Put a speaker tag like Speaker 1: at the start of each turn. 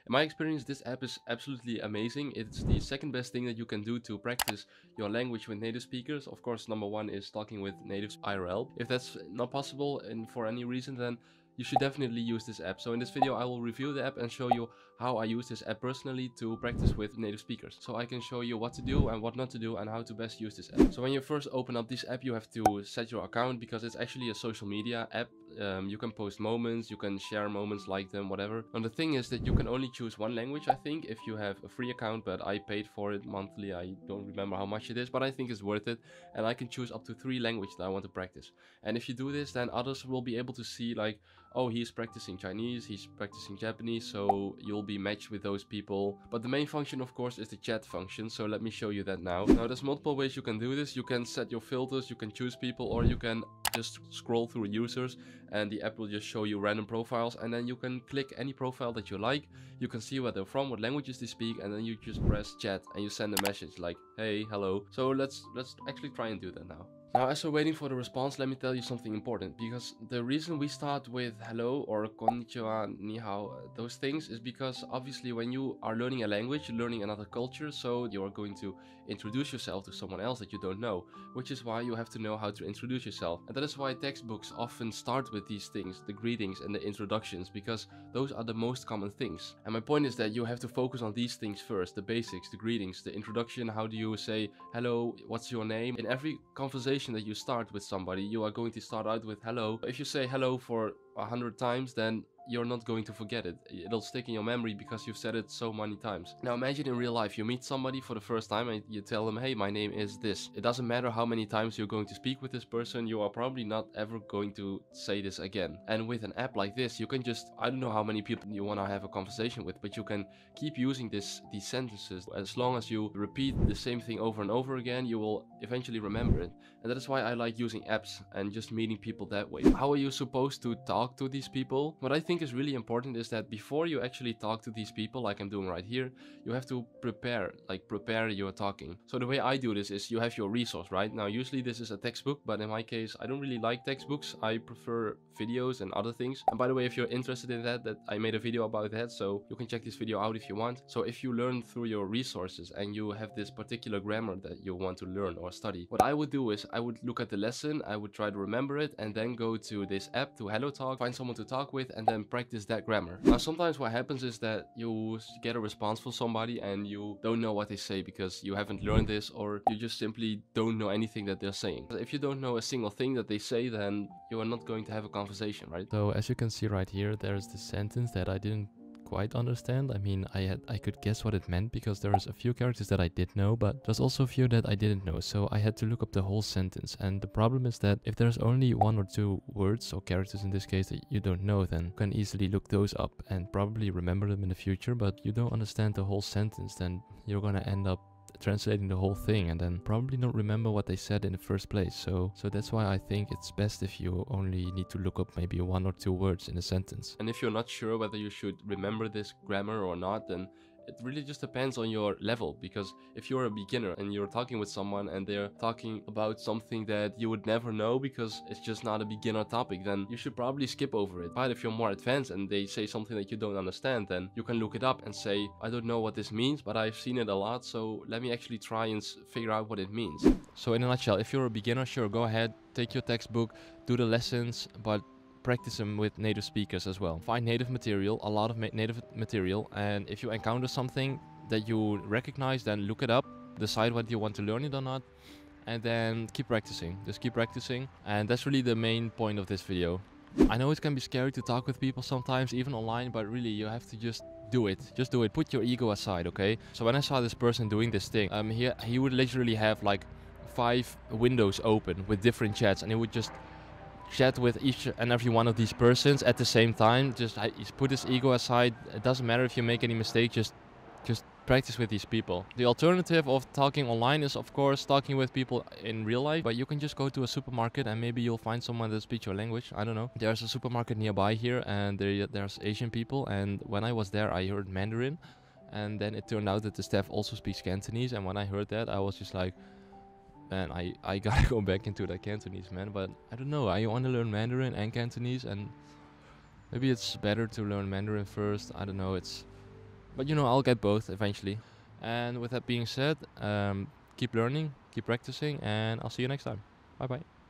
Speaker 1: In my experience, this app is absolutely amazing. It's the second best thing that you can do to practice your language with native speakers. Of course, number one is talking with natives IRL. If that's not possible and for any reason, then you should definitely use this app. So in this video, I will review the app and show you how I use this app personally to practice with native speakers. So I can show you what to do and what not to do and how to best use this app. So when you first open up this app, you have to set your account because it's actually a social media app. You can post moments, you can share moments, like them, whatever. And the thing is that you can only choose one language, I think, if you have a free account, but I paid for it monthly. I don't remember how much it is, but I think it's worth it. And I can choose up to 3 languages that I want to practice. And if you do this, then others will be able to see like, oh, he's practicing Chinese, he's practicing Japanese, so you'll be matched with those people. But the main function, of course, is the chat function, so let me show you that now. Now, there's multiple ways you can do this. You can set your filters, you can choose people, or you can just scroll through users and the app will just show you random profiles, and then you can click any profile that you like. You can see where they're from, what languages they speak, and then you just press chat and you send a message like, hey, hello. So let's actually try and do that now. Now, as we're waiting for the response, let me tell you something important, because the reason we start with hello or konnichiwa, ni hao, those things is because obviously when you are learning a language, you're learning another culture, so you are going to introduce yourself to someone else that you don't know, which is why you have to know how to introduce yourself. And that is why textbooks often start with these things, the greetings and the introductions, because those are the most common things. And my point is that you have to focus on these things first, the basics, the greetings, the introduction, how do you say hello, what's your name. In every conversation that you start with somebody, you are going to start out with hello. If you say hello for 100 times, then you're not going to forget it. It'll stick in your memory because you've said it so many times. Now imagine in real life, you meet somebody for the first time and you tell them, hey, my name is this. It doesn't matter how many times you're going to speak with this person, you are probably not ever going to say this again. And with an app like this, you can just, I don't know how many people you want to have a conversation with, but you can keep using these sentences. As long as you repeat the same thing over and over again, you will eventually remember it. And that is why I like using apps and just meeting people that way. How are you supposed to talk to these people? What I think is really important is that before you actually talk to these people, like I'm doing right here, you have to prepare your talking. So the way I do this is you have your resource, right? Now usually this is a textbook, but in my case I don't really like textbooks. I prefer videos and other things. And by the way, if you're interested in that I made a video about that, so you can check this video out if you want. So if you learn through your resources and you have this particular grammar that you want to learn or study, what I would do is I would look at the lesson, I would try to remember it, and then go to this app, to HelloTalk, find someone to talk with, and then practice that grammar. Now sometimes what happens is that you get a response from somebody and you don't know what they say because you haven't learned this, or you just simply don't know anything that they're saying. If you don't know a single thing that they say, then you are not going to have a conversation, right?
Speaker 2: So as you can see right here, there's this sentence that I didn't quite understand. I mean, I could guess what it meant because there's a few characters that I did know, but there's also a few that I didn't know, so I had to look up the whole sentence. And the problem is that if there's only 1 or 2 words or characters in this case that you don't know, then you can easily look those up and probably remember them in the future. But you don't understand the whole sentence, then you're gonna end up translating the whole thing and then probably not remember what they said in the first place. So that's why I think it's best if you only need to look up maybe 1 or 2 words in a sentence.
Speaker 1: And if you're not sure whether you should remember this grammar or not, then it really just depends on your level, because if you're a beginner and you're talking with someone and they're talking about something that you would never know because it's just not a beginner topic, then you should probably skip over it. But if you're more advanced and they say something that you don't understand, then you can look it up and say, I don't know what this means, but I've seen it a lot, so let me actually try and figure out what it means.
Speaker 2: So in a nutshell, if you're a beginner, sure, go ahead, take your textbook, do the lessons, but practice them with native speakers as well. Find native material, a lot of native material, and if you encounter something that you recognize, then look it up, decide whether you want to learn it or not, and then keep practicing. Just keep practicing, and that's really the main point of this video. I know it can be scary to talk with people sometimes, even online, but really you have to just do it. Just do it. Put your ego aside, okay? So when I saw this person doing this thing, he would literally have like 5 windows open with different chats, and he would just chat with each and every one of these persons at the same time. Just put his ego aside. It doesn't matter if you make any mistakes, just practice with these people. The alternative of talking online is of course talking with people in real life, but you can just go to a supermarket and maybe you'll find someone that speaks your language. I don't know. There's a supermarket nearby here and there's Asian people, and when I was there I heard Mandarin, and then it turned out that the staff also speaks Cantonese, and when I heard that I was just like, man, I gotta go back into that Cantonese, man. But I don't know, I want to learn Mandarin and Cantonese, and maybe it's better to learn Mandarin first. I don't know, it's But you know, I'll get both eventually. And with that being said, keep learning, keep practicing, and I'll see you next time. Bye bye.